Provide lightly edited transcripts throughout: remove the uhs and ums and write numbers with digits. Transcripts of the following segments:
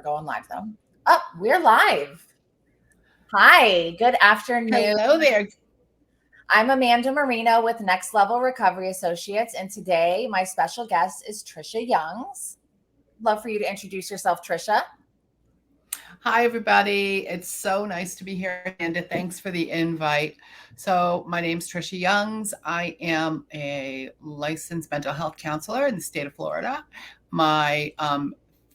going live though. Oh, we're live. Hi, good afternoon. Hello there. I'm Amanda Marino with Next Level Recovery Associates, and today my special guest is Tricia Youngs. Love for you to introduce yourself, Tricia. Hi, everybody. It's so nice to be here, Amanda. Thanks for the invite. So, my name's Tricia Youngs. I am a licensed mental health counselor in the state of Florida. My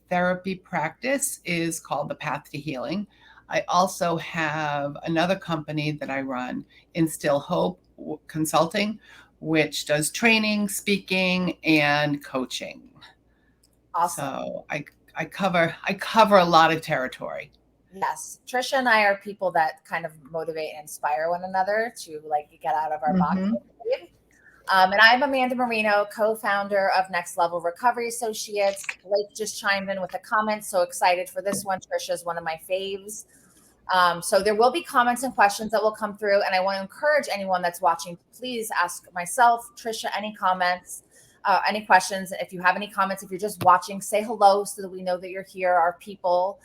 therapy practice is called The Path to Healing. I also have another company that I run, Instill Hope Consulting, which does training, speaking, and coaching. Awesome. So I cover a lot of territory. Yes, Tricia and I are people that kind of motivate and inspire one another to like get out of our box. And I'm Amanda Marino, co-founder of Next Level Recovery Associates. Blake just chimed in with a comment. So excited for this one. Tricia is one of my faves. So there will be comments and questions that will come through. And I want to encourage anyone that's watching, please ask myself, Tricia, any comments, any questions. If you have any comments, if you're just watching, say hello so that we know that you're here, our people.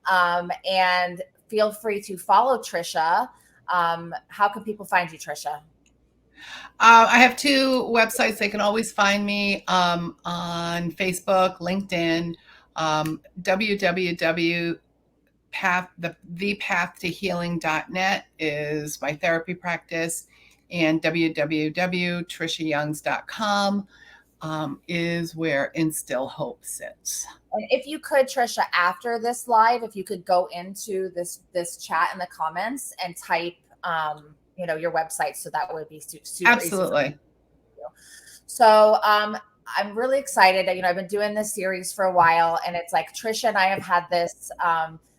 And feel free to follow Tricia. How can people find you, Tricia? I have two websites. They can always find me on Facebook, LinkedIn, thepathttohealing.net is my therapy practice, and www.triciayoungs.com is where Instill Hope sits. And if you could, Tricia, after this live, if you could go into this chat in the comments and type your website, so that would be super Absolutely. easy. So I'm really excited. I've been doing this series for a while, and it's like Tricia and I have had this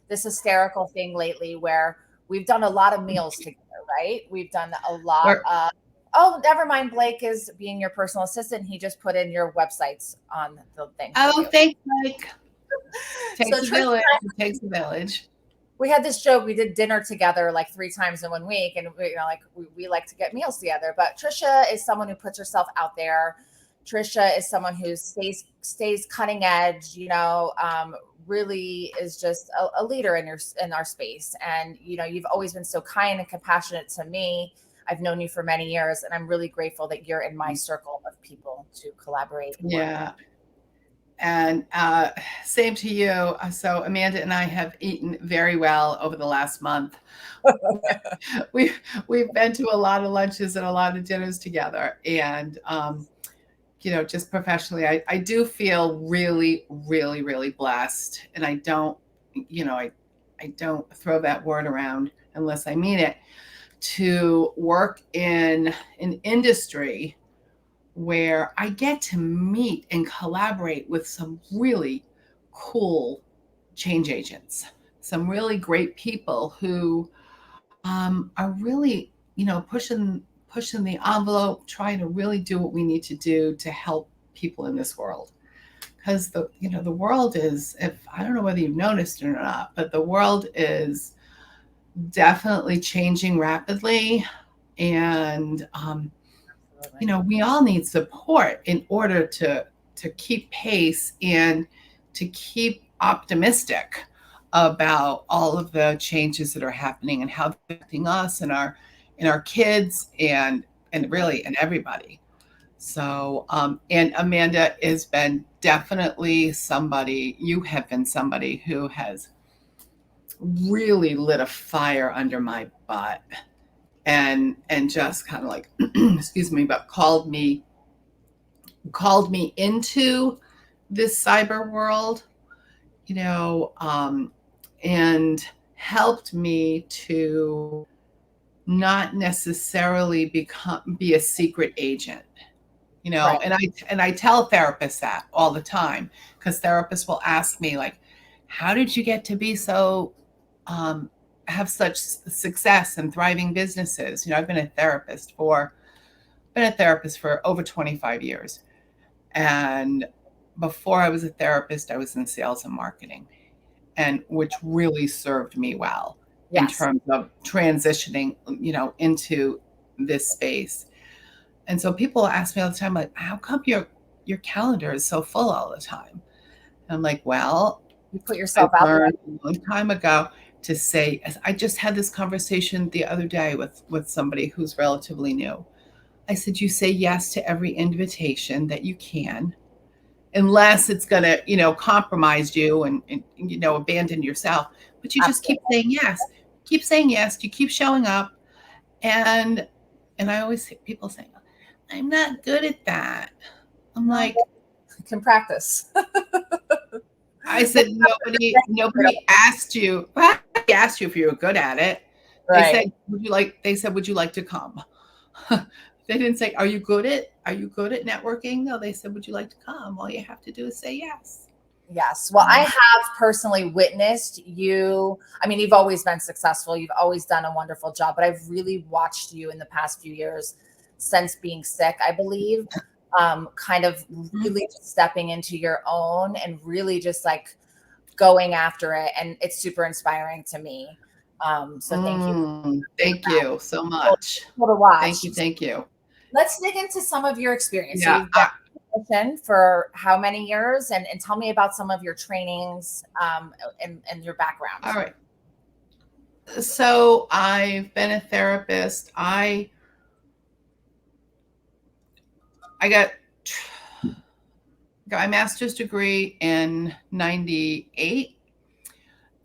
hysterical thing lately where we've done a lot of meals together, right? We've done a lot of. Oh, never mind. Blake is being your personal assistant. He just put in your websites on the thing. Oh, thanks, Blake. Takes a village. We had this joke. We did dinner together like 3 times in 1 week, and we like to get meals together. But Tricia is someone who puts herself out there. Tricia is someone who stays cutting edge. Really is just a leader in our space. And you've always been so kind and compassionate to me. I've known you for many years, and I'm really grateful that you're in my circle of people to collaborate. Yeah. And same to you. So Amanda and I have eaten very well over the last month. We've been to a lot of lunches and a lot of dinners together. And, just professionally, I do feel really, really, really blessed. And I don't throw that word around unless I mean it, to work in an industry where I get to meet and collaborate with some really cool change agents, some really great people who are really, pushing the envelope, trying to really do what we need to do to help people in this world. Because the world is, I don't know whether you've noticed it or not, but the world is definitely changing rapidly. And we all need support in order to keep pace and to keep optimistic about all of the changes that are happening and how they're affecting us and our kids and everybody. So and Amanda has been definitely you have been somebody who has really lit a fire under my butt. And just kind of like, excuse me, but called me into this cyber world, and helped me to not necessarily be a secret agent, Right. And I tell therapists that all the time, because therapists will ask me, like, how did you get to be so have such success and thriving businesses? I've been a therapist for over 25 years. And before I was a therapist, I was in sales and marketing, and which really served me well in terms of transitioning, into this space. And so people ask me all the time, like, how come your calendar is so full all the time? And I'm like, well, You put I yourself out there. learned a long time ago to say, I just had this conversation the other day with somebody who's relatively new. I said, you say yes to every invitation that you can, unless it's going to, compromise you and, abandon yourself. But you just keep Absolutely. saying yes. Keep saying yes. You keep showing up. And I always hear people saying, I'm not good at that. I'm Well, like, you can practice. I said, nobody asked you. Well, they asked you if you were good at it. They Right. said, would you like to come? They didn't say, are you good at networking? No, they said, would you like to come? All you have to do is say yes. Yes. Well, I have personally witnessed you. I mean, you've always been successful. You've always done a wonderful job, but I've really watched you in the past few years since being sick, I believe, kind of really just stepping into your own and really just like going after it. And it's super inspiring to me. So thank you. Thank you so much. Cool to watch. Thank you. Thank you. Let's dig into some of your experience. So Yeah. you've been a clinician for how many years? And tell me about some of your trainings and your background. All right. So I've been a therapist. I got my master's degree in 98.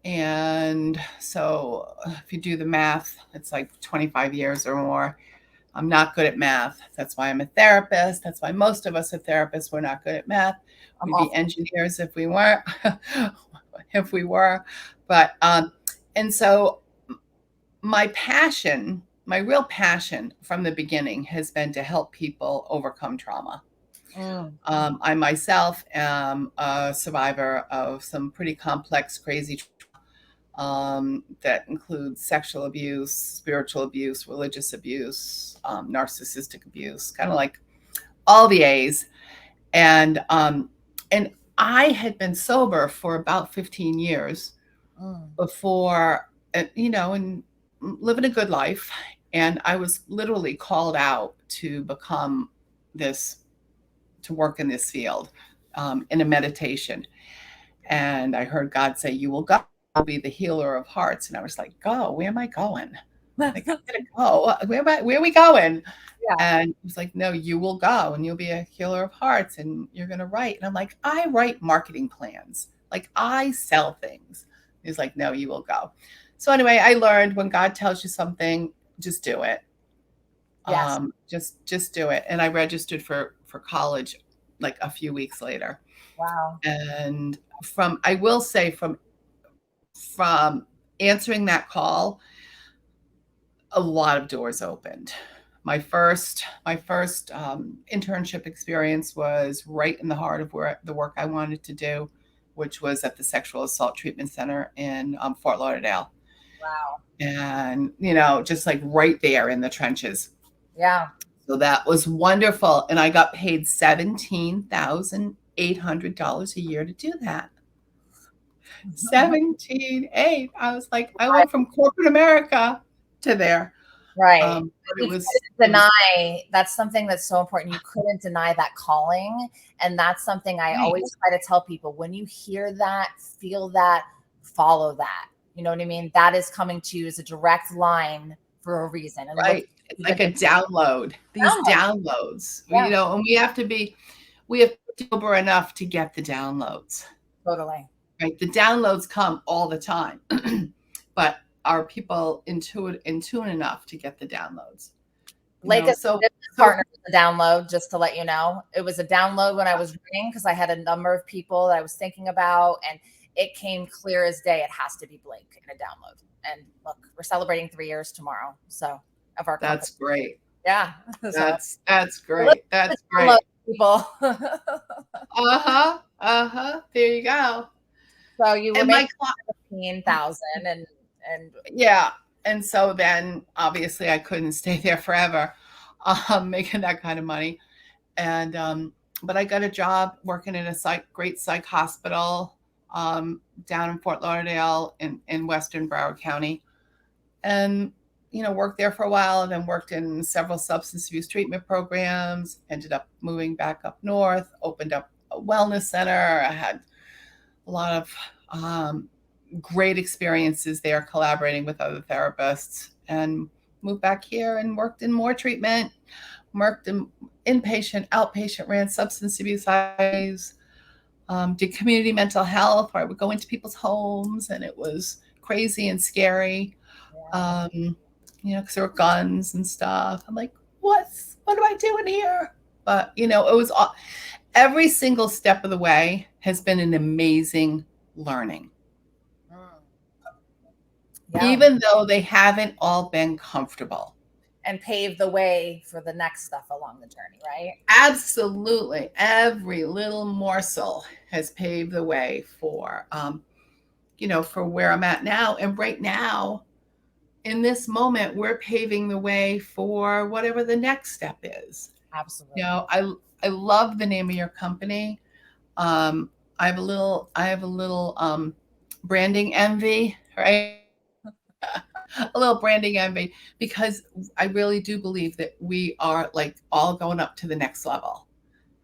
And so if you do the math, it's like 25 years or more. I'm not good at math. That's why I'm a therapist. That's why most of us are therapists. We're not good at math. We'd be engineers if we weren't, But, and so my real passion from the beginning has been to help people overcome trauma. I myself am a survivor of some pretty complex, crazy that includes sexual abuse, spiritual abuse, religious abuse, narcissistic abuse, kind of like all the A's. And I had been sober for about 15 years before, and living a good life. And I was literally called out to become to work in this field in a meditation. And I heard God say, you will go. I'll be the healer of hearts. And I was like, go, where am I going? Like, I gotta go. Where are we going? Yeah. And he was like, no, you will go and you'll be a healer of hearts and you're going to write. And I'm like, I write marketing plans. Like I sell things. He's like, no, you will go. So anyway, I learned when God tells you something, just do it. Yes. Just do it. And I registered for college like a few weeks later. Wow. And I will say from answering that call, a lot of doors opened. My first internship experience was right in the heart of the work I wanted to do, which was at the Sexual Assault Treatment Center in Fort Lauderdale. Wow. And, just like right there in the trenches. Yeah. So that was wonderful. And I got paid $17,800 a year to do that. 17,800. I was like, I went from corporate America to there. Right. That's something that's so important. You couldn't deny that calling. And that's something I always try to tell people. When you hear that, feel that, follow that. You know what I mean? That is coming to you as a direct line for a reason. And right. It's like a download. These downloads, and we have to be sober enough to get the downloads. Totally. Right. The downloads come all the time, but are people in tune enough to get the downloads? Partner with the download, just to let you know. It was a download when I was reading because I had a number of people that I was thinking about, and it came clear as day. It has to be Blake in a download. And look, we're celebrating 3 years tomorrow. So of our company. That's great. Yeah. That's great. That's great. People. There you go. So you were making 15,000 and yeah. And so then obviously I couldn't stay there forever, making that kind of money. And, but I got a job working in a great psych hospital, down in Fort Lauderdale in Western Broward County. And, worked there for a while and then worked in several substance abuse treatment programs, ended up moving back up north, opened up a wellness center. I had a lot of Um, Great experiences there collaborating with other therapists, and moved back here and worked in more treatment, worked in inpatient, outpatient, ran substance abuse IVs, did community mental health where I would go into people's homes and it was crazy and scary. Yeah. Because there were guns and stuff. I'm like, what am I doing here? But it was every single step of the way has been an amazing learning. Mm. Yeah. Even though they haven't all been comfortable. And pave the way for the next stuff along the journey, right? Absolutely. Every little morsel has paved the way for, for where I'm at now. And right now, in this moment, we're paving the way for whatever the next step is. Absolutely. I love the name of your company. I have a little branding envy, right? A little branding envy, because I really do believe that we are like all going up to the next level.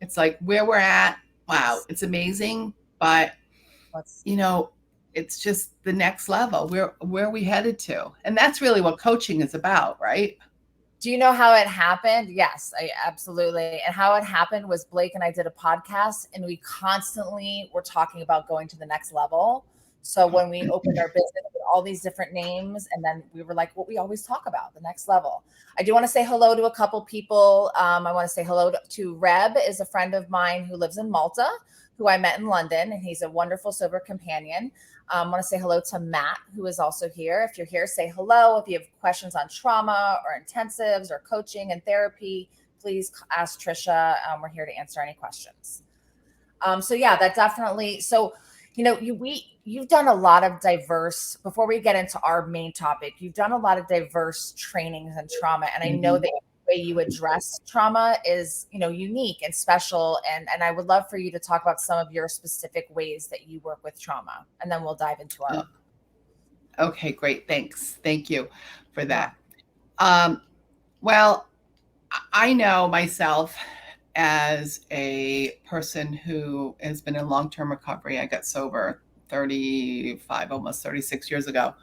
It's like where we're at. Wow, it's amazing, but it's just the next level. Where are we headed to? And that's really what coaching is about, right? Do you know how it happened? Yes, absolutely. And how it happened was Blake and I did a podcast, and we constantly were talking about going to the next level. So when we opened our business with all these different names, and then we were like, what we always talk about, the next level. I do want to say hello to a couple people. I want to say hello to Reb, is a friend of mine who lives in Malta, who I met in London, and he's a wonderful sober companion. I want to say hello to Matt, who is also here. If you're here, say hello. If you have questions on trauma or intensives or coaching and therapy, please ask Tricia. We're here to answer any questions. So yeah, that definitely. So, you've done a lot of diverse, before we get into our main topic, you've done a lot of diverse trainings and trauma. And I know that the way you address trauma is, unique and special. And I would love for you to talk about some of your specific ways that you work with trauma, and then we'll dive into our. Okay, great. Thanks. Thank you for that. Well, I know myself as a person who has been in long-term recovery. I got sober 35, almost 36 years ago.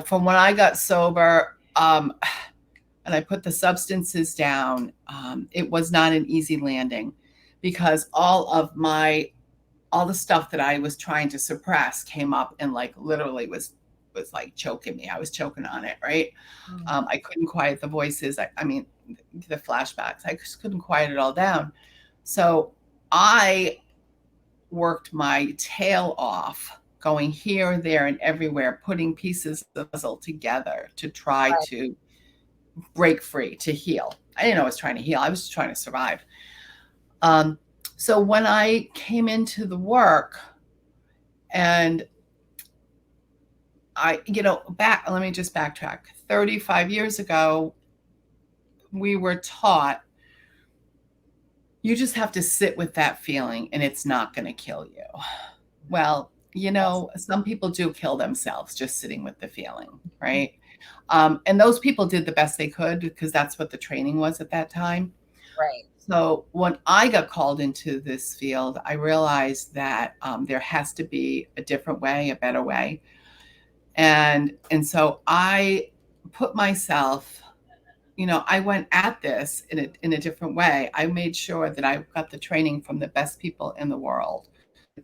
From when I got sober, and I put the substances down, it was not an easy landing, because all the stuff that I was trying to suppress came up and like literally was like choking me. I was choking on it, right? I couldn't quiet the voices. I mean, the flashbacks, I just couldn't quiet it all down. So I worked my tail off, going here, there, and everywhere, putting pieces of the puzzle together to try to break free, to heal. I didn't know I was trying to heal. I was just trying to survive. So when I came into the work, and let me just backtrack. 35 years ago, we were taught you just have to sit with that feeling and it's not going to kill you. Well, some people do kill themselves just sitting with the feeling, right? And those people did the best they could, because that's what the training was at that time. Right. So when I got called into this field, I realized that there has to be a different way, a better way. And so I put myself, I went at this in a different way. I made sure that I got the training from the best people in the world.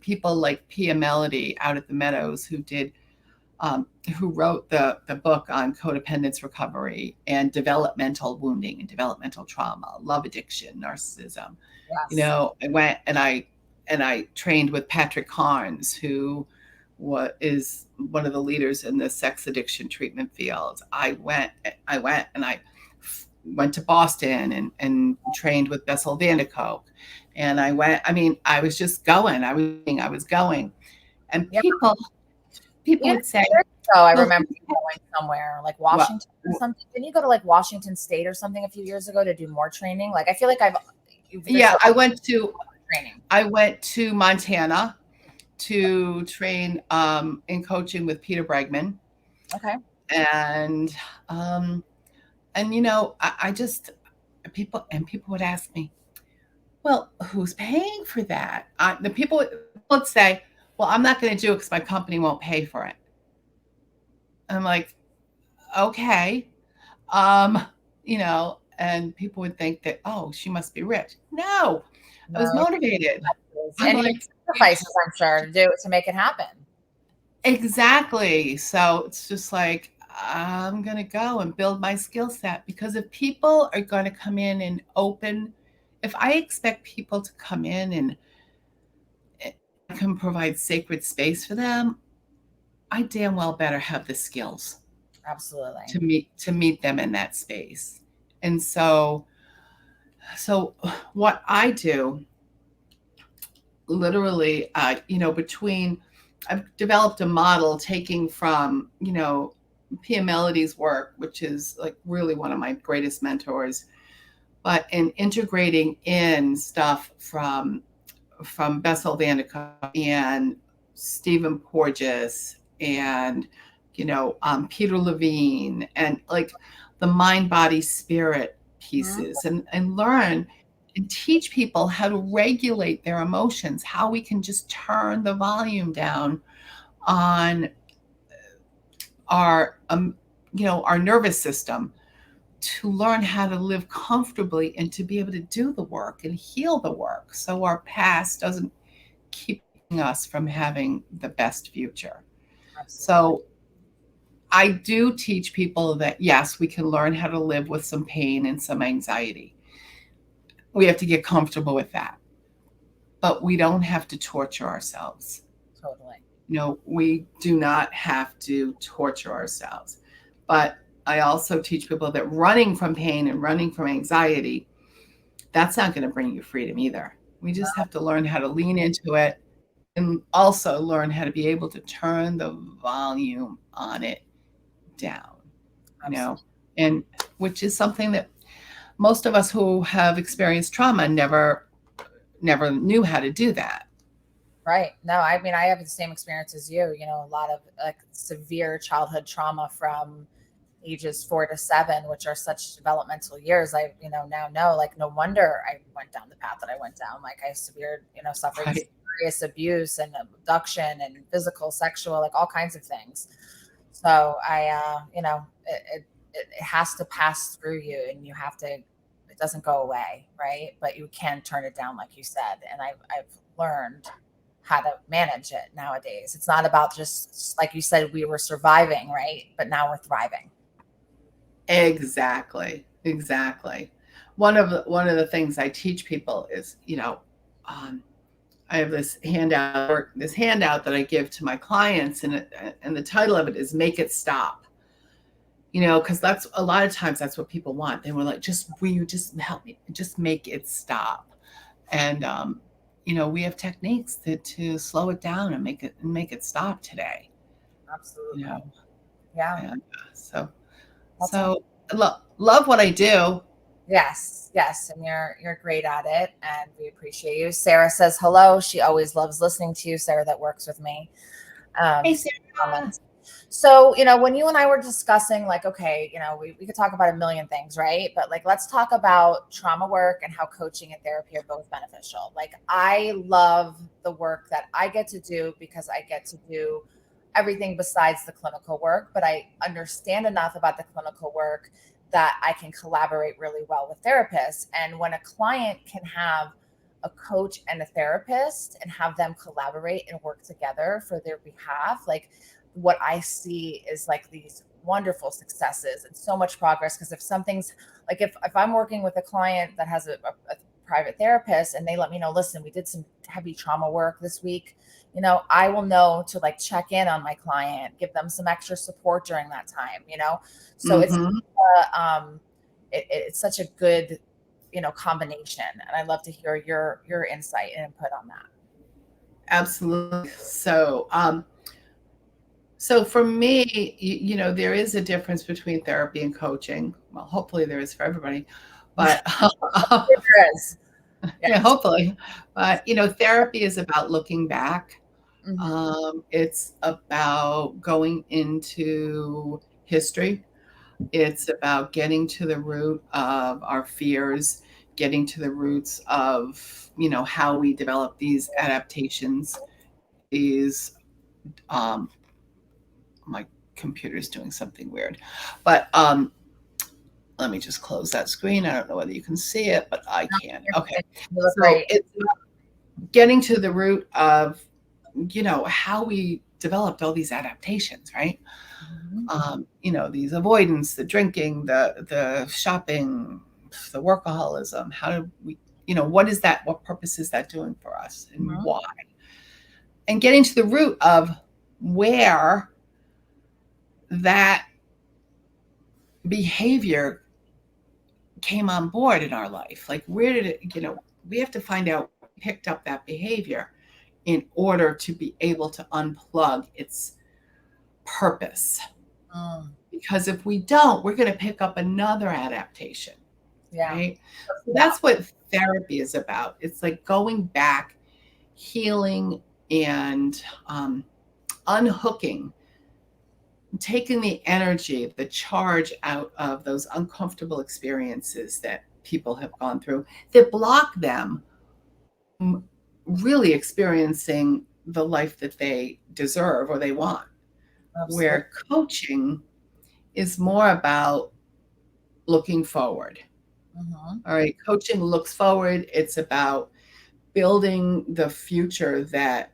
People like Pia Melody out at the Meadows, who wrote the book on codependence recovery and developmental wounding and developmental trauma, love addiction, narcissism. Yes. I went and I trained with Patrick Carnes, who is one of the leaders in the sex addiction treatment field. I went and I went to Boston and trained with Bessel van der Kolk. And I was just going. I was going. And people would say, so I remember you going somewhere like Washington or something. Didn't you go to like Washington State or something a few years ago to do more training? Like, I feel like I went to Montana to train in coaching with Peter Bregman. Okay. And I just, people would ask me, well, who's paying for that? The people would say, well, I'm not going to do it because my company won't pay for it. I'm like, okay. Um, and people would think that, oh, she must be rich. No, I was No, motivated. I'm and you like, made sacrifices, I'm sure, to do it to make it happen. exactly. So it's just like, I'm going to go and build my skill set, because if people are going to come in and if I expect people to come in and I can provide sacred space for them, I damn well better have the skills Absolutely. to meet them in that space. And so what I do literally, I've developed a model taking from, Pia Melody's work, which is like really one of my greatest mentors, but in integrating in stuff from Bessel van der Kolk and Stephen Porges and Peter Levine, and like the mind, body, spirit pieces, and learn and teach people how to regulate their emotions, how we can just turn the volume down on our our nervous system, to learn how to live comfortably and to be able to do the work and heal the work, so our past doesn't keep us from having the best future. Absolutely. So I do teach people that, yes, we can learn how to live with some pain and some anxiety. We have to get comfortable with that, but we don't have to torture ourselves. Totally. We do not have to torture ourselves. But I also teach people that running from pain and running from anxiety, that's not going to bring you freedom either. We just have to learn how to lean into it, and also learn how to be able to turn the volume on it down, Absolutely. and which is something that most of us who have experienced trauma never knew how to do that. Right. No, I mean, I have the same experience as you, a lot of like severe childhood trauma from ages 4 to 7, which are such developmental years. I, now know, like, no wonder I went down the path that I went down. Like, I severe, suffered Right. serious abuse and abduction and physical, sexual, like all kinds of things. So it has to pass through you, and you have to, it doesn't go away. Right. But you can turn it down, like you said. And I've learned how to manage it nowadays. It's not about just, like you said, we were surviving, right? But now we're thriving. Exactly. One of the things I teach people is, I have this handout that I give to my clients, and the title of it is "Make It Stop." Because that's a lot of times that's what people want. They were like, will you just help me, just make it stop? And we have techniques to slow it down and make it stop today. Absolutely. You know, Yeah. and so That's so love what I do. Yes, yes, and you're great at it, and we appreciate you. Sarah says hello. She always loves listening to you, Sarah, that works with me. Hey, So Sarah. comments. So, when you and I were discussing, like, okay, we could talk about a million things, right? But like, let's talk about trauma work and how coaching and therapy are both beneficial. Like, I love the work that I get to do because I get to do everything besides the clinical work, but I understand enough about the clinical work that I can collaborate really well with therapists. And when a client can have a coach and a therapist and have them collaborate and work together for their behalf, like, what I see is like these wonderful successes and so much progress. Because if something's like, if I'm working with a client that has a private therapist and they let me know, listen, we did some heavy trauma work this week, I will know to like check in on my client, give them some extra support during that time, so Mm-hmm. um, it's such a good, combination. And I'd love to hear your insight and input on that. Absolutely. So for me, there is a difference between therapy and coaching. Well, hopefully there is for everybody, but There is. yeah, Yes. hopefully. But therapy is about looking back. Mhm. It's about going into history. It's about getting to the root of our fears, getting to the roots of how we develop these adaptations, these, um, my computer's doing something weird, but let me just close that screen. I don't know whether you can see it, but I can. Okay. You look So great. it's getting to the root of, how we developed all these adaptations, right? These avoidance, the drinking, the shopping, the workaholism. How do we, what is that? What purpose is that doing for us, and why? And getting to the root of where that behavior came on board in our life. Like, where did it, we have to find out who picked up that behavior in order to be able to unplug its purpose. Because if we don't, we're going to pick up another adaptation. Right? So that's what therapy is about. It's like going back, healing, and unhooking, taking the energy, the charge out of those uncomfortable experiences that people have gone through that block them from really experiencing the life that they deserve or they want. Absolutely. Where coaching is more about looking forward. All right. Coaching looks forward. It's about building the future that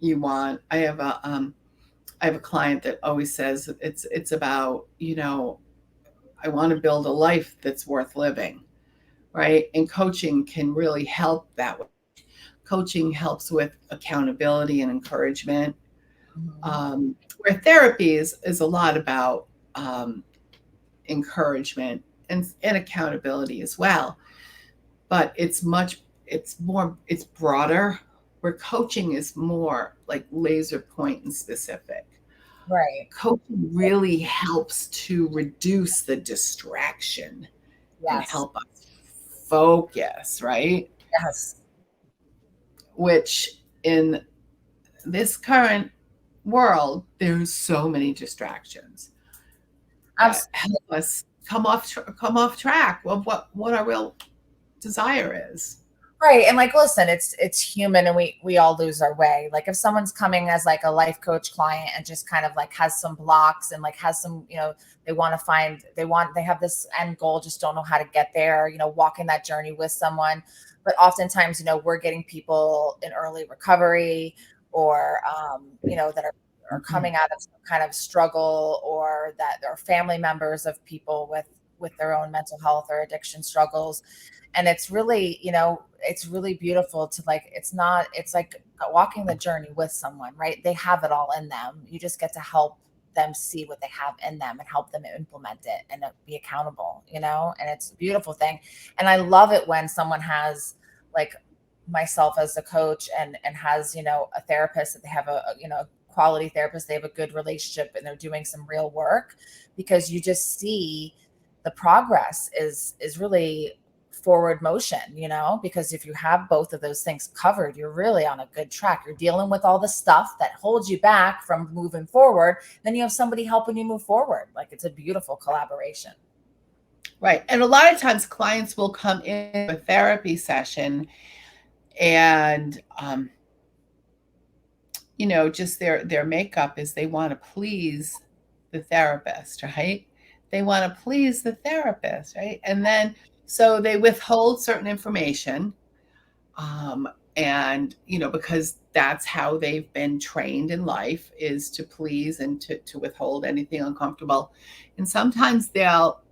you want. I have a client that always says it's about, I want to build a life that's worth living, right? And coaching can really help that way. Coaching helps with accountability and encouragement. Where therapy is a lot about encouragement and accountability as well. But it's broader, where coaching is more like laser point and specific. Right. Coaching really helps to reduce the distraction and help us focus, right? Yes. Which in this current world, there's so many distractions that help us come off track of what our real desire is. Right. And like, listen, it's human, and we all lose our way. Like, if someone's coming as like a life coach client and just kind of like has some blocks and like has some, they have this end goal, just don't know how to get there, walking that journey with someone. But oftentimes, we're getting people in early recovery, or, that are coming out of some kind of struggle, or that are family members of people with their own mental health or addiction struggles. And it's really, it's really beautiful to like, it's like walking the journey with someone, right? They have it all in them. You just get to help them see what they have in them and help them implement it and be accountable, and it's a beautiful thing. And I love it when someone has, like myself as a coach, and has, a therapist, that they have a quality therapist, they have a good relationship, and they're doing some real work, because you just see the progress is really forward motion, because if you have both of those things covered, you're really on a good track. You're dealing with all the stuff that holds you back from moving forward. Then you have somebody helping you move forward. Like, it's a beautiful collaboration. Right. And a lot of times clients will come in a therapy session and, just their makeup is they want to please the therapist, right? They want to please the therapist, right? And then, so they withhold certain information, and, because that's how they've been trained in life, is to please and to withhold anything uncomfortable. And sometimes they'll,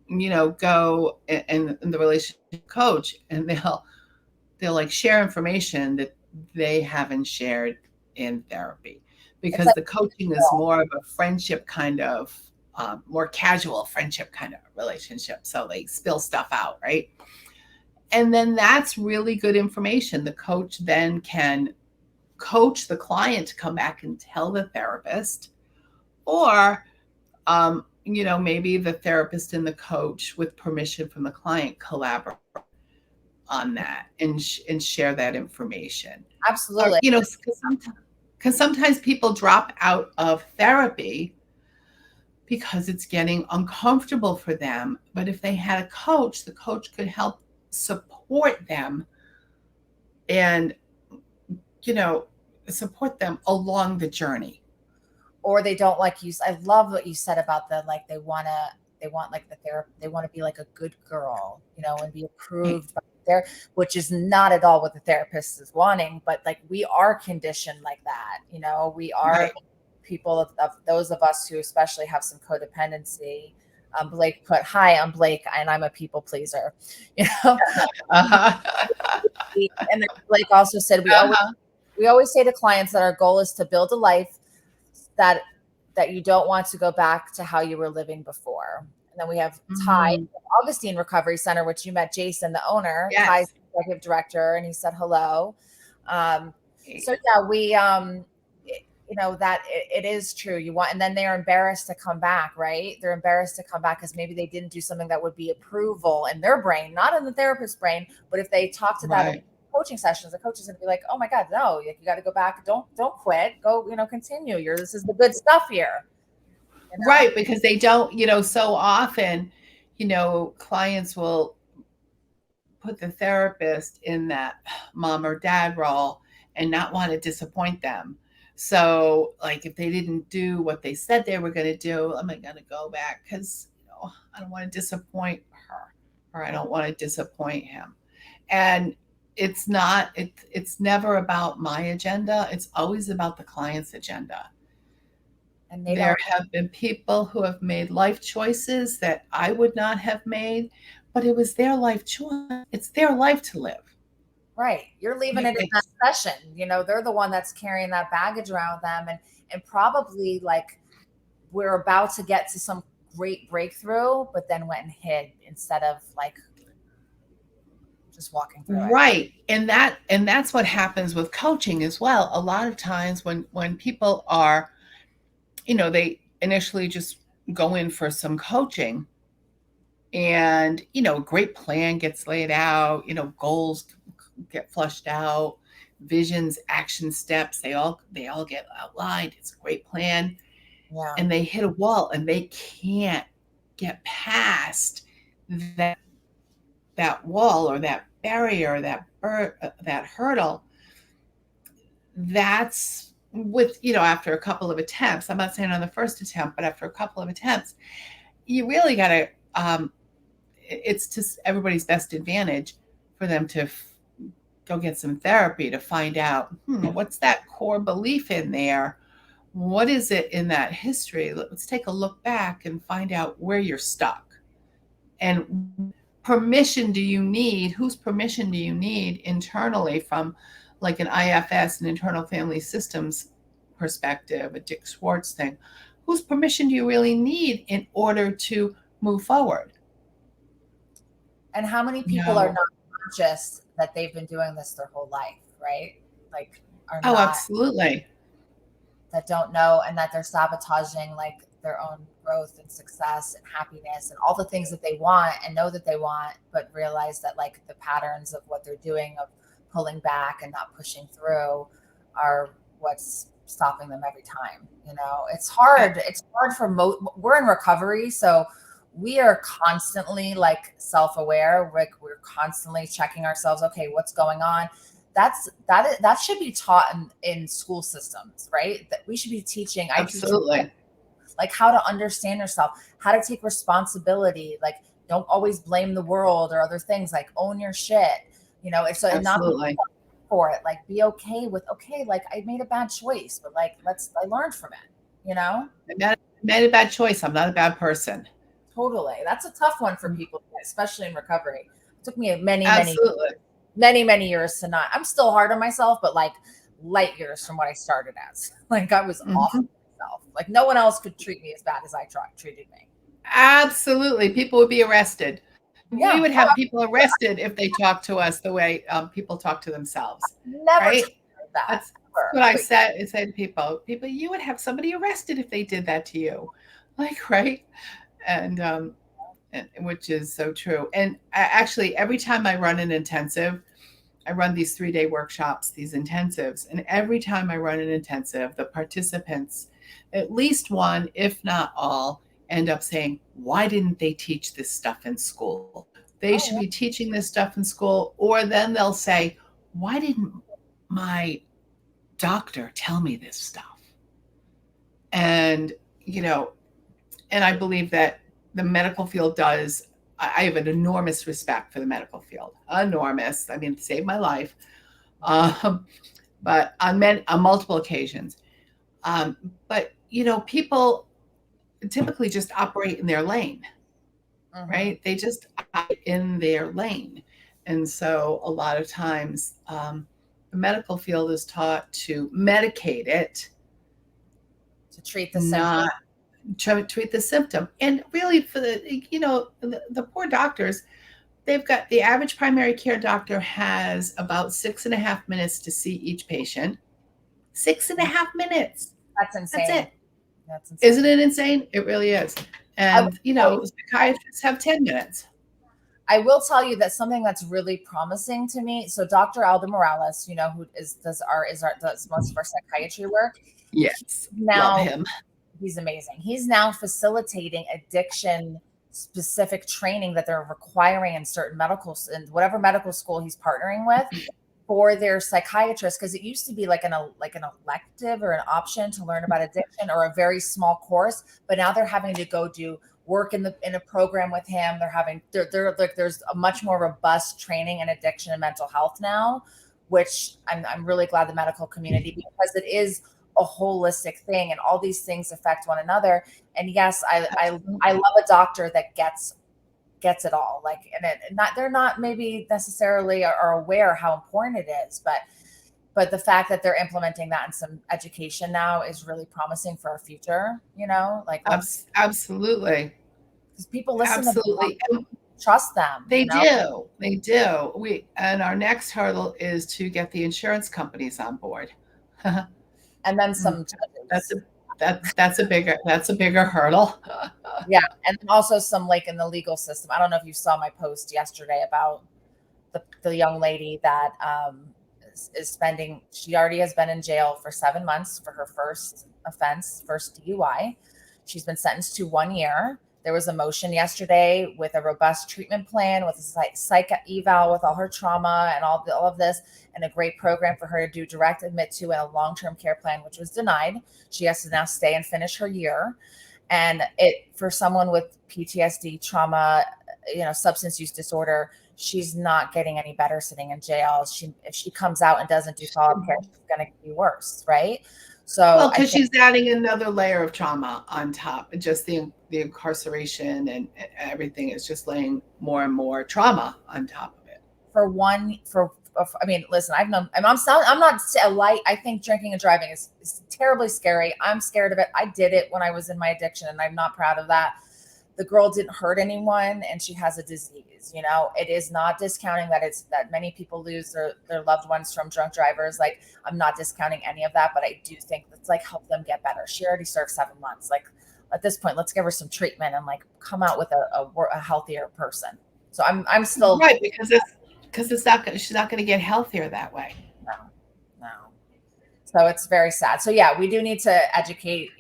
go and the relationship coach, and they'll like share information that they haven't shared in therapy, because the coaching is more of a friendship kind of, more casual friendship kind of relationship. So they spill stuff out, right? And then that's really good information. The coach then can coach the client to come back and tell the therapist, or, maybe the therapist and the coach, with permission from the client, collaborate on that and share that information. Absolutely. Because sometimes people drop out of therapy because it's getting uncomfortable for them. But if they had a coach, the coach could help support them and, support them along the journey. Or they don't like you. I love what you said about the like they want like the therapy, they want to be like a good girl, and be Right. approved by there, which is not at all what the therapist is wanting. But like we are conditioned like that, we are Right. people of those of us who especially have some codependency. Blake put, "Hi, I'm Blake, and I'm a people pleaser." You know, Uh-huh. and then Blake also said Uh-huh. we always say to clients that our goal is to build a life that you don't want to go back to how you were living before. And then we have Ty, Mhm. Augustine Recovery Center, which you met Jason, the owner. Ty's Yes. executive director, and he said hello. Um, so Yeah. yeah, we that it is true. You want, and then they're embarrassed to come back, right? They're embarrassed to come back because maybe they didn't do something that would be approval in their brain, not in the therapist's brain. But if they talk to that in Right. coaching sessions, the coach is going to be like, "Oh my God, no! You got to go back. Don't quit. Go, continue. This is the good stuff here." You know? Right, because they don't, so often, clients will put the therapist in that mom or dad role and not want to disappoint them. So, like, if they didn't do what they said they were going to do, am I going to go back? Because, I don't want to disappoint her, or I don't want to disappoint him. And it's never about my agenda. It's always about the client's agenda. And they There don't. have been people who have made life choices that I would not have made, but it was their life choice. It's their life to live. Right. You're leaving it in that It's session. They're the one that's carrying that baggage around with them, and probably like we're about to get to some great breakthrough, but then went and hid instead of like just walking through it. right. And that's what happens with coaching as well. A lot of times when people are, they initially just go in for some coaching, and a great plan gets laid out, goals get flushed out, visions, action steps, they all get outlined. It's a great plan, Yeah. and they hit a wall and they can't get past that that wall or that barrier, that hurdle. That's with, after a couple of attempts. I'm not saying on the first attempt, but after a couple of attempts, you really got to it's to everybody's best advantage for them to go get some therapy to find out, what's that core belief in there? What is it in that history? Let's take a look back and find out where you're stuck. And permission do you need? Whose permission do you need internally from like an IFS, an internal family systems perspective, a Dick Schwartz thing? Whose permission do you really need in order to move forward? And how many people are No. not conscious that they've been doing this their whole life, right? Like, are Oh, not, absolutely. that don't know, and that they're sabotaging like their own growth and success and happiness and all the things that they want and know that they want, but realize that like the patterns of what they're doing of pulling back and not pushing through are what's stopping them every time. It's Uh, hard. It's hard for we're in recovery, so we are constantly like self-aware. We're constantly checking ourselves. Okay, what's going on? That should be taught in school systems, right? That we should be teaching. I teach Absolutely. like how to understand yourself, how to take responsibility. Like, don't always blame the world or other things. Like, own your shit. It's and not be Absolutely. for it. Like, be okay with, okay, like I made a bad choice, but like I learned from it. I made a bad choice. I'm not a bad person. Totally. That's a tough one for people, especially in recovery. It took me Absolutely. many years to not. I'm still hard on myself, but like light years from what I started as. Like, I was awful Mhm. to myself. Like, no one else could treat me as bad as I treated me. Absolutely. People would be arrested. We Yeah. would have people arrested if they talked to us the way people talk to themselves, Never right? told that. That's Ever. what I Wait, said. I said to people, you would have somebody arrested if they did that to you, like, right? And which is so true. And actually, every time I run an intensive, I run these 3-day workshops, these intensives, and every time I run an intensive, the participants, at least one, if not all, end up saying, why didn't they teach this stuff in school? They oh should yeah. be teaching this stuff in school. Or then they'll say, why didn't my doctor tell me this stuff? And, and I believe that the medical field does. I have an enormous respect for the medical field. Enormous. I mean, it saved my life. But on multiple occasions. But people typically just operate in their lane, right? They just operate in their lane. And so a lot of times the medical field is taught to medicate it, to treat the symptom. To treat the symptom. And really for the poor doctors, they've got the average primary care doctor has about 6.5 minutes to see each patient. 6.5 minutes. That's insane. That's it. That's insane. Isn't it insane? It really is. And, psychiatrists have 10 minutes. I will tell you that something that's really promising to me. So Dr. Aldo Morales, who does most of our psychiatry work. Yes. Now, love him. He's amazing. He's now facilitating addiction specific training that they're requiring in whatever medical school he's partnering with for their psychiatrists. Because it used to be like an elective or an option to learn about addiction, or a very small course, but now they're having to go do work in a program with him. There's a much more robust training in addiction and mental health now, which I'm really glad the medical community, because it is a holistic thing and all these things affect one another. And yes, I love a doctor that gets it all. They're not maybe necessarily are aware how important it is, but the fact that they're implementing that in some education now is really promising for our future. Absolutely. Because people listen Absolutely. to them, trust them. They do. They do. And our next hurdle is to get the insurance companies on board. And then some judges. That's a bigger hurtle. Yeah. And also some in the legal system. I don't know if you saw my post yesterday about the young lady that she already has been in jail for 7 months for her first DUI. She's been sentenced to 1 year. There was a motion yesterday with a robust treatment plan, with a psych eval, with all her trauma and all of this, and a great program for her to do direct admit to, and a long-term care plan, which was denied. She has to now stay and finish her year. And for someone with PTSD, trauma, substance use disorder, she's not getting any better sitting in jail. If she comes out and doesn't do follow-up care, she's going to be worse, right? So because she's adding another layer of trauma on top. Just the incarceration and everything is just laying more and more trauma on top of it. Listen, I'm not a light. I think drinking and driving is terribly scary. I'm scared of it. I did it when I was in my addiction, and I'm not proud of that. The girl didn't hurt anyone, and she has a disease. It is not discounting that many people lose their loved ones from drunk drivers. I'm not discounting any of that, but I do think let's help them get better. She already served 7 months. At this point, let's give her some treatment and come out with a healthier person. So I'm still right, because she's not going to get healthier that way. No. So it's very sad. So yeah, we do need to educate.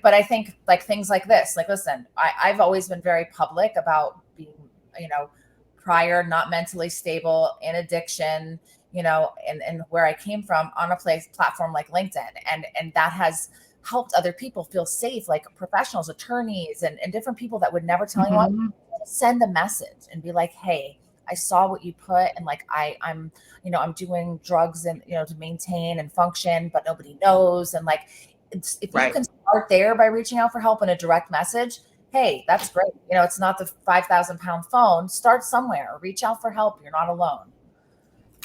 But I think things like this, listen, I've always been very public about being, prior, not mentally stable, in addiction, and where I came from, on a platform like LinkedIn. And that has helped other people feel safe, like professionals, attorneys, and different people that would never tell anyone. Send a message and be like, hey, I saw what you put, and I'm doing drugs and, to maintain and function, but nobody knows. And if you can start there by reaching out for help in a direct message, hey, that's great. It's not the 5,000-pound phone. Start somewhere. Reach out for help. You're not alone.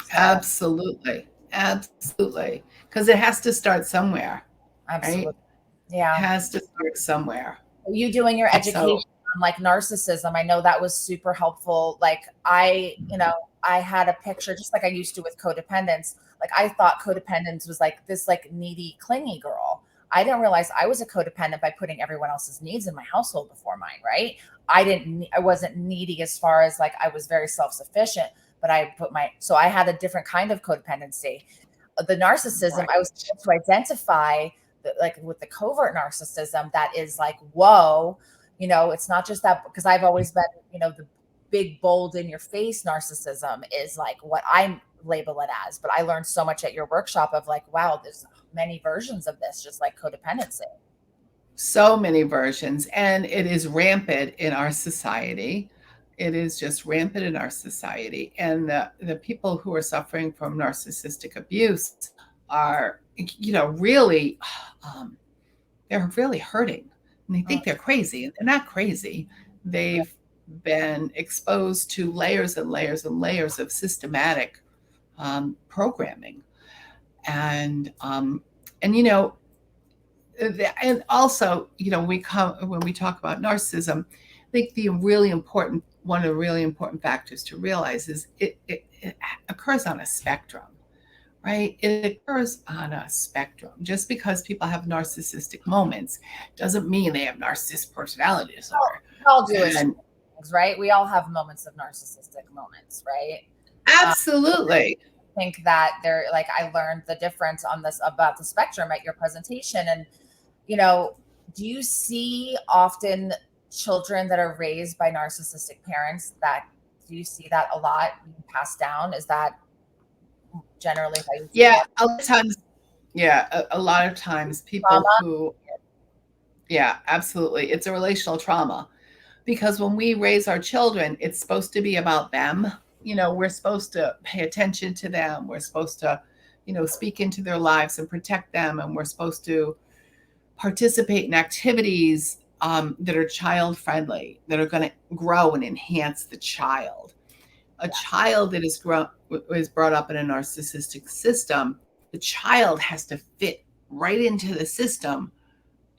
So, absolutely. Because it has to start somewhere. Absolutely. Right? Yeah. It has to start somewhere. You doing your education on narcissism, I know that was super helpful. I had a picture, just like I used to with codependence. I thought codependence was this needy, clingy girl. I didn't realize I was a codependent by putting everyone else's needs in my household before mine, right? I wasn't needy as far as I was very self-sufficient, but so I had a different kind of codependency. The narcissism, I was able to identify with the covert narcissism that is whoa, it's not just that, because I've always been, the big, bold, in your face narcissism is what I'm label it as. But I learned so much at your workshop of like, wow, there's many versions of this, just like codependency. So many versions, and it is rampant in our society. It is just rampant in our society. And the people who are suffering from narcissistic abuse are, really, they're really hurting. And they think they're crazy. They're not crazy. They've been exposed to layers and layers and layers of systematic programming. And and also, when we talk about narcissism, I think one of the really important factors to realize is it occurs on a spectrum, right? It occurs on a spectrum. Just because people have narcissistic moments doesn't mean they have narcissistic personality disorder. We all do it, right? We all have moments of narcissistic moments, right? Absolutely. I think that I learned the difference on this about the spectrum at your presentation. And, do you see often children that are raised by narcissistic parents do you see that a lot being passed down? Is that generally how you see it? A lot of times, a lot of times people Trauma? absolutely. It's a relational trauma, because when we raise our children, it's supposed to be about them. We're supposed to pay attention to them. We're supposed to, speak into their lives and protect them. And we're supposed to participate in activities that are child friendly, that are going to grow and enhance the child. A child that is brought up in a narcissistic system, the child has to fit right into the system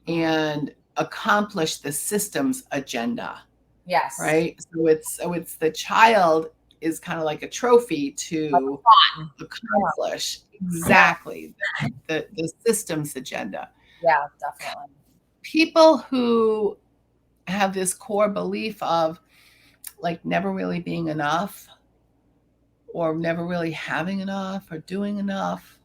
and accomplish the system's agenda. Yes. Right. So it's the child is kind of like a trophy to accomplish exactly the system's agenda. Yeah, definitely. People who have this core belief of like never really being enough, or never really having enough, or doing enough,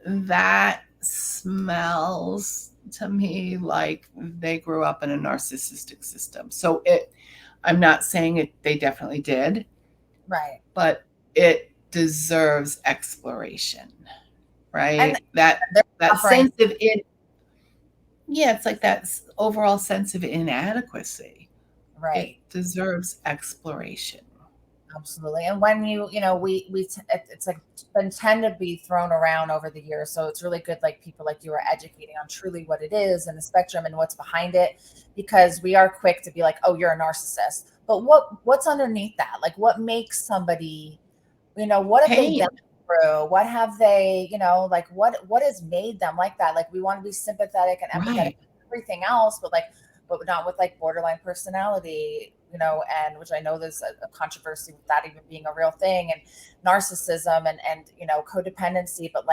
that smells to me like they grew up in a narcissistic system. So I'm not saying they definitely did. Right. But it deserves exploration, right? And that sense of it's like that overall sense of inadequacy. Right. It deserves exploration. Absolutely. And when it's like been tend to be thrown around over the years. So it's really good, like people like you are educating on truly what it is and the spectrum and what's behind it, because we are quick to be like, oh, you're a narcissist. But what's underneath that? Like what makes somebody, what have they done through? What have they, like what has made them like that? Like we want to be sympathetic and empathetic, right. Everything else, but not with like borderline personality, and which I know there's a controversy with that even being a real thing, and narcissism and codependency, but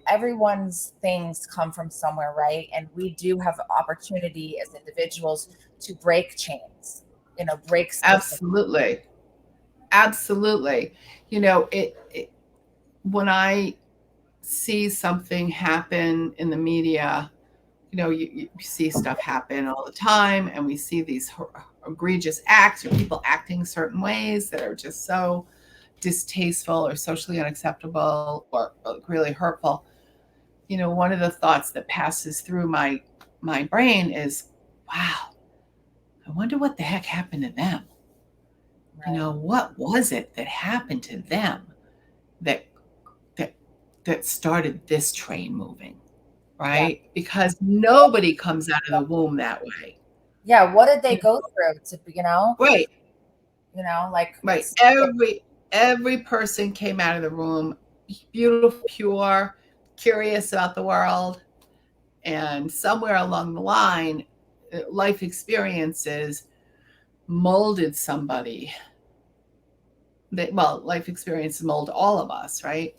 everyone's things come from somewhere, right? And we do have opportunity as individuals to break chains, break. Absolutely. Absolutely. When I see something happen in the media, you see stuff happen all the time, and we see these egregious acts or people acting certain ways that are just so distasteful or socially unacceptable or really hurtful. One of the thoughts that passes through my brain is, wow, I wonder what the heck happened to them. Right. What was it that happened to them that started this train moving? Right? Yeah. Because nobody comes out of the womb that way. Yeah. What did they go through to, Right. Right. Every person came out of the womb beautiful, pure, curious about the world. And somewhere along the line, life experiences molded somebody. Life experiences mold all of us, right?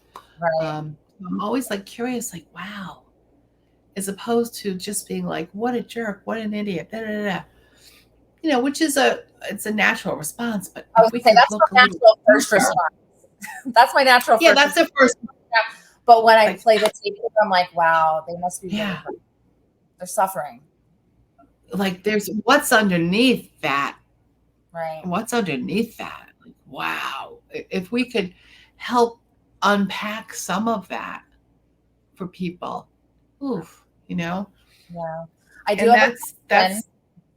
Right. I'm always curious, wow. As opposed to just being like, what a jerk, what an idiot, da, da, da. Which is it's a natural response. But I was going to say, that's my natural first response. That's my natural first response. The first. Yeah. But when I play the tape, I'm like, wow, they must be really hurt. They're suffering. There's what's underneath that. Right. What's underneath that? Wow. if we could help unpack some of that for people, oof, Yeah. I do and have a that's question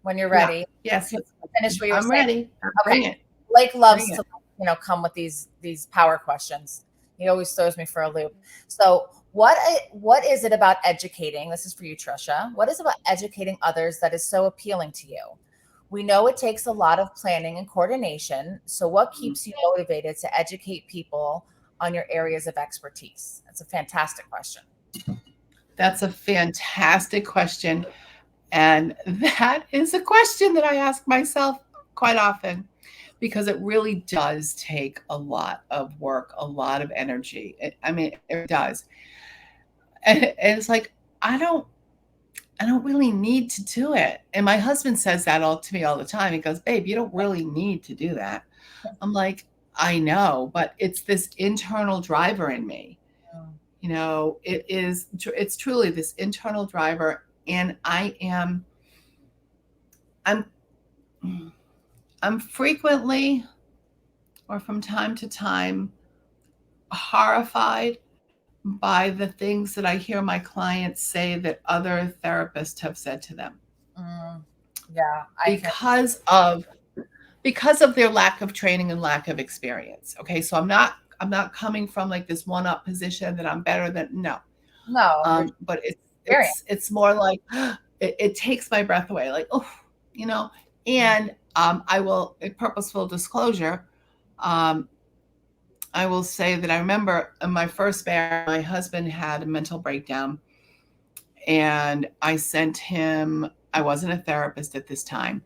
when you're yeah, ready. yes, Finish what you were I'm saying. ready. Okay. Bring it, Blake bring loves it. to, come with these power questions. He always throws me for a loop. So what is it about educating? This is for you, Tricia. What is it about educating others that is so appealing to you? We know it takes a lot of planning and coordination. So what keeps you motivated to educate people on your areas of expertise? That's a fantastic question. That's a fantastic question. And that is a question that I ask myself quite often because it really does take a lot of work, a lot of energy. I mean, it does. And it's like, I don't I don't really need to do it. And my husband says that all to me all the time. He goes, "Babe, you don't really need to do that." I'm like, "I know, but it's this internal driver in me. Mm, It's truly this internal driver, and I'm I'm frequently or from time to time horrified by the things that I hear my clients say that other therapists have said to them mm, yeah, I can. because of because of their lack of training and lack of experience. Okay, so I'm not coming from like this one up position that I'm better than, no. No, you're But experienced. it's more like it takes my breath away, like, oh, you know. Mm, And I will, in purposeful disclosure, um, I will say that I remember in my first marriage, my husband had a mental breakdown, and I sent him. I wasn't a therapist at this time,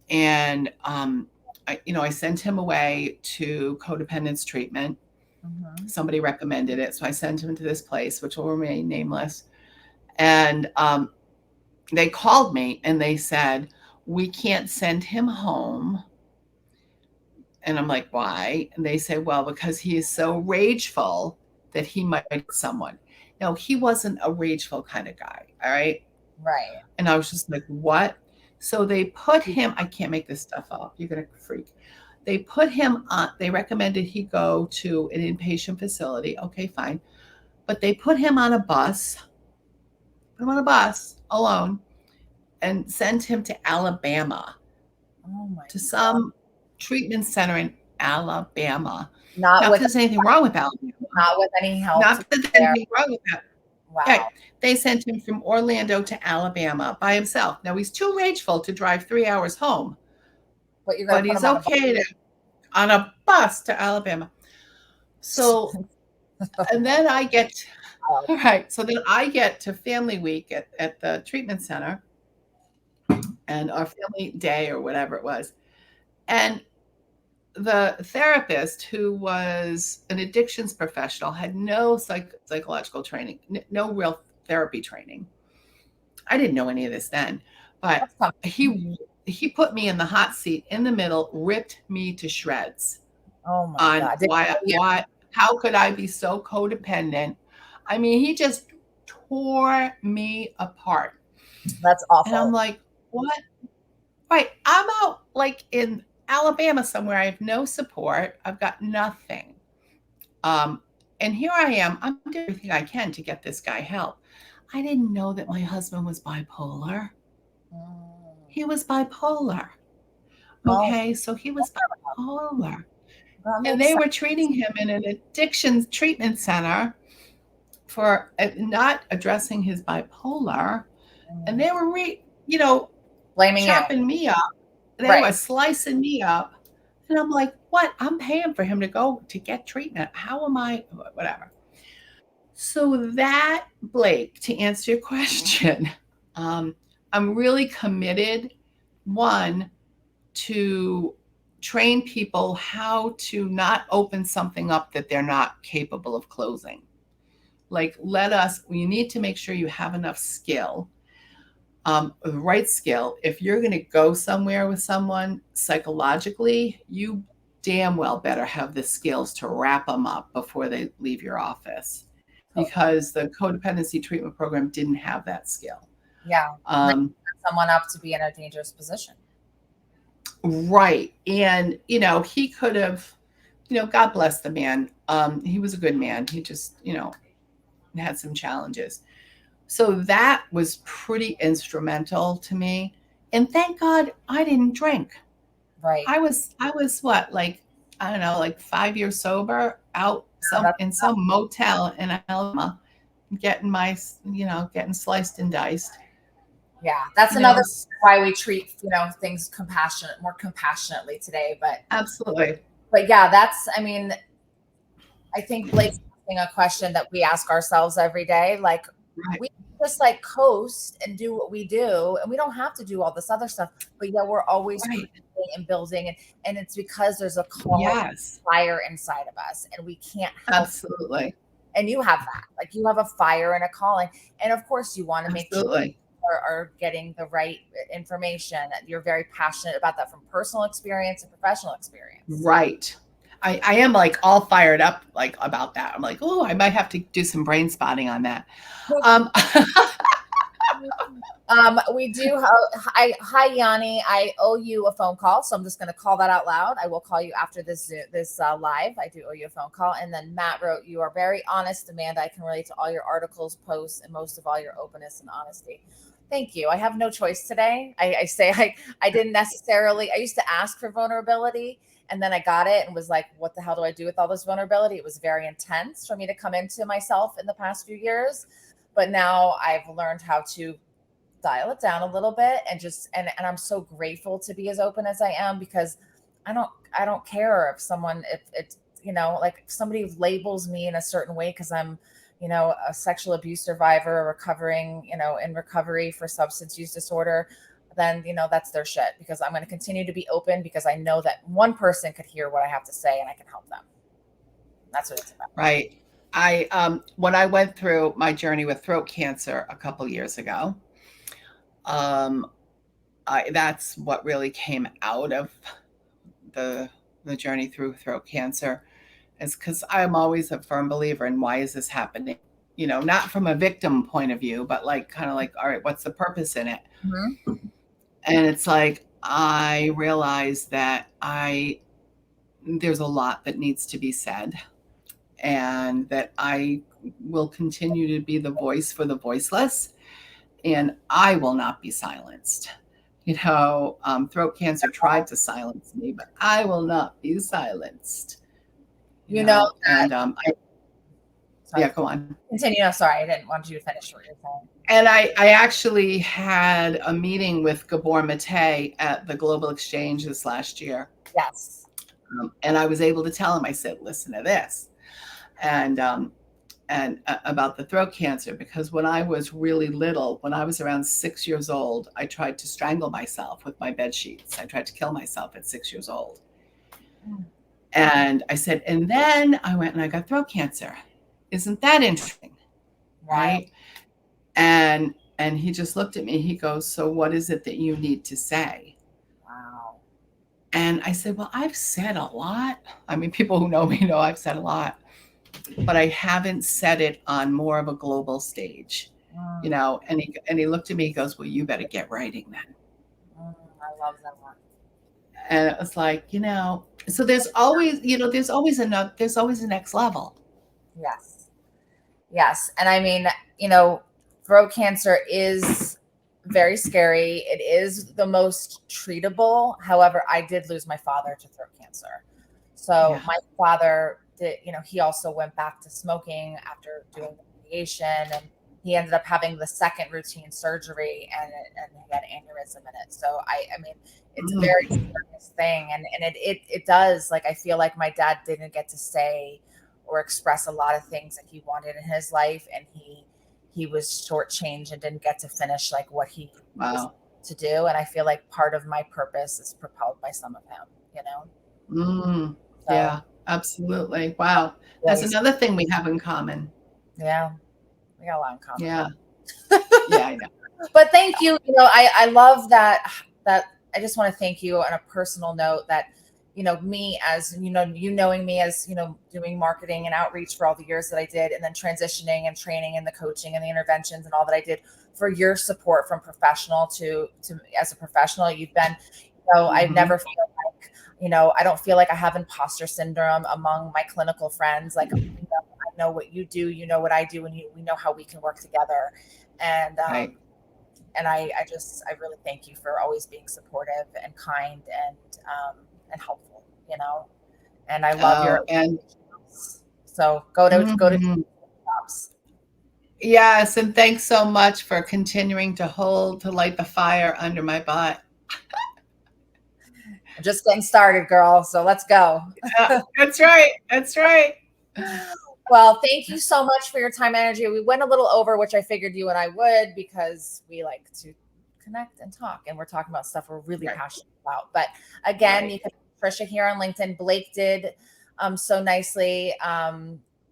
and I sent him away to codependence treatment. mhm. Somebody recommended it, so I sent him to this place, which will remain nameless. And they called me and they said, "We can't send him home." And I'm like, "Why?" And they say, "Well, because he is so rageful that he might hit someone." No, he wasn't a rageful kind of guy. All right. Right. And I was just like, "What?" So they put him, I can't make this stuff up. You're going to freak. They put him on, they recommended he go to an inpatient facility. Okay, fine. But they put him on a bus alone and sent him to Alabama, Oh my to God. some treatment center in Alabama. Not Not that with there's anything wrong with Alabama. not with any help Not to that get there's there. anything wrong with that. Okay. Wow. They sent him from Orlando to Alabama by himself. Now he's too rageful to drive 3 hours home, But you're gonna but put he's them on a okay on a bus to Alabama. So, and then I get, bus. all right, so then I get to family week at the treatment center and our family day or whatever it was. And the therapist, who was an addictions professional, had no psychological training, no real therapy training. I didn't know any of this then, but That's something. he put me in the hot seat in the middle, ripped me to shreds Oh my on God. Yeah, why how could I be so codependent? I mean, he just tore me apart. that's And I'm awful. like, what? Right. I'm out like in Alabama somewhere. I have no support. I've got nothing. Um, and here I am. I'm doing everything I can to get this guy help. I didn't know that my husband was bipolar. Mm. He was bipolar. Oh, Okay. So he was bipolar. that And makes they sense. were treating him in an addiction treatment center for not addressing his bipolar. And Mm. they were, Blaming you. chopping me up. They were Right. slicing me up. And I'm like, what? I'm paying for him to go to get treatment. How am I? Whatever. So that, Blake, to answer your question, um, I'm really committed, one, to train people how to not open something up that they're not capable of closing. Like, you need to make sure you have enough skill, the right skill. If you're going to go somewhere with someone psychologically, you damn well better have the skills to wrap them up before they leave your office, Totally. because the codependency treatment program didn't have that skill. Yeah. Like Um, set someone up to be in a dangerous position. right. And, he could have God bless the man. He was a good man. He just, had some challenges. So that was pretty instrumental to me. And thank God I didn't drink. Right. I was what, like, I don't know, like 5 years sober out That's, in some motel in Alabama, getting sliced and diced. yeah, that's You know, another why we treat, things more compassionately today. absolutely. But yeah, I mean, I think Blake's asking a question that we ask ourselves every day. Like, Right. we just like coast and do what we do, and we don't have to do all this other stuff. But yeah, we're always Right. creating and building, and it's because there's a calling Yes. fire inside of us, and we can't help. Absolutely. And you have that, like you have a fire and a calling, and of course, you want to make sure Absolutely. are getting the right information. You're very passionate about that from personal experience and professional experience. Right. I am like all fired up like about that. I'm like, oh, I might have to do some brain spotting on that. Um, We do. Hi, Yanni. I owe you a phone call, so I'm just going to call that out loud. I will call you after this live. I do owe you a phone call. And then Matt wrote, "You are very honest, Amanda. I can relate to all your articles, posts, and most of all your openness and honesty." Thank you. I have no choice today. I didn't necessarily. I used to ask for vulnerability, and then I got it and was like, "What the hell do I do with all this vulnerability?" It was very intense for me to come into myself in the past few years, but now I've learned how to dial it down a little bit and just and I'm so grateful to be as open as I am, because I don't care if it's like if somebody labels me in a certain way because I'm a sexual abuse survivor recovering in recovery for substance use disorder, then that's their shit, because I'm going to continue to be open because I know that one person could hear what I have to say and I can help them. That's what it's about. right. When I went through my journey with throat cancer a couple years ago, that's what really came out of the journey through throat cancer, is because I'm always a firm believer in why is this happening? Not from a victim point of view, but like kind of like, all right, what's the purpose in it? Mm-hmm. And it's like I realized that there's a lot that needs to be said, and that I will continue to be the voice for the voiceless, and I will not be silenced. Throat cancer tried to silence me, but I will not be silenced. And yeah, go on. Continue. No, sorry, I didn't want you to finish what you're saying. And I actually had a meeting with Gabor Mate at the Global Exchange this last year. Yes. And I was able to tell him, I said, listen to this. And about the throat cancer, because when I was really little, when I was around 6 years old, I tried to strangle myself with my bed sheets. I tried to kill myself at 6 years old. And I said, and then I went and I got throat cancer. Isn't that interesting? Wow. Right. And he just looked at me. He goes, so what is it that you need to say? Wow. And I said, well, I've said a lot. I mean, people who know me know I've said a lot, but I haven't said it on more of a global stage, and he looked at me, he goes, well, you better get writing then. I love that one. And it was like, so there's always a next level. Yes. And I mean, throat cancer is very scary. It is the most treatable. However, I did lose my father to throat cancer. So my father did, he also went back to smoking after doing radiation, and he ended up having the second routine surgery, and he had aneurysm in it. So I mean, it's a very serious thing. And it does, like, I feel like my dad didn't get to say or express a lot of things that he wanted in his life. And he was shortchanged and didn't get to finish like what he was to do. And I feel like part of my purpose is propelled by some of him, Yeah, absolutely. Wow. That's another thing we have in common. Yeah. We got a lot in common. Yeah. Yeah, I know. But thank you. I love that I just want to thank you on a personal note that, me as, knowing me as, doing marketing and outreach for all the years that I did, and then transitioning and training and the coaching and the interventions and all that I did, for your support from professional to as a professional. You've been, I never feel like, I don't feel like I have imposter syndrome among my clinical friends. Like, I know what you do, you know what I do, and we know how we can work together. And Right. I really thank you for always being supportive and kind and helpful. And I love Oh, your. and So go to mhm. jobs. Yes, and thanks so much for continuing to light the fire under my butt. I'm just getting started, girl. So let's go. That's right. That's right. Well, thank you so much for your time and energy. We went a little over, which I figured you and I would, because we like to connect and talk, and we're talking about stuff we're really Right. passionate about. But again, Right. you can Tricia here on LinkedIn. Blake did so nicely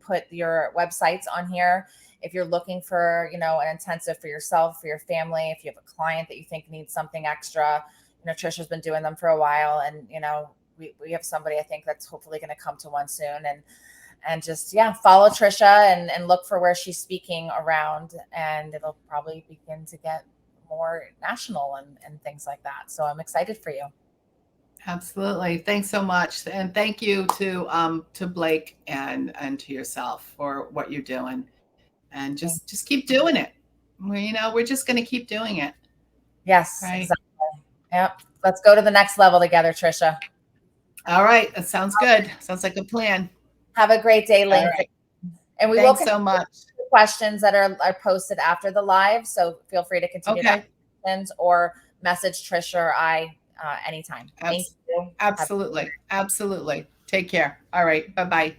put your websites on here. If you're looking for, an intensive for yourself, for your family, if you have a client that you think needs something extra, Tricia's been doing them for a while, and we have somebody I think that's hopefully going to come to one soon, and just follow Tricia and look for where she's speaking around, and it'll probably begin to get more national and things like that. So I'm excited for you. Absolutely. Thanks so much. And thank you to Blake and to yourself for what you're doing. And just keep doing it. We're just gonna keep doing it. Yes, Right. exactly. Yep. Let's go to the next level together, Tricia. All right. That sounds good. Sounds like a plan. Have a great day, All LinkedIn. right. And we will Thanks so continue much. the questions that are posted after the live. So feel free to continue to ask Okay. questions or message Tricia or I anytime. Thank Abs- you. Have Absolutely. Absolutely. Take care. All right. Bye-bye.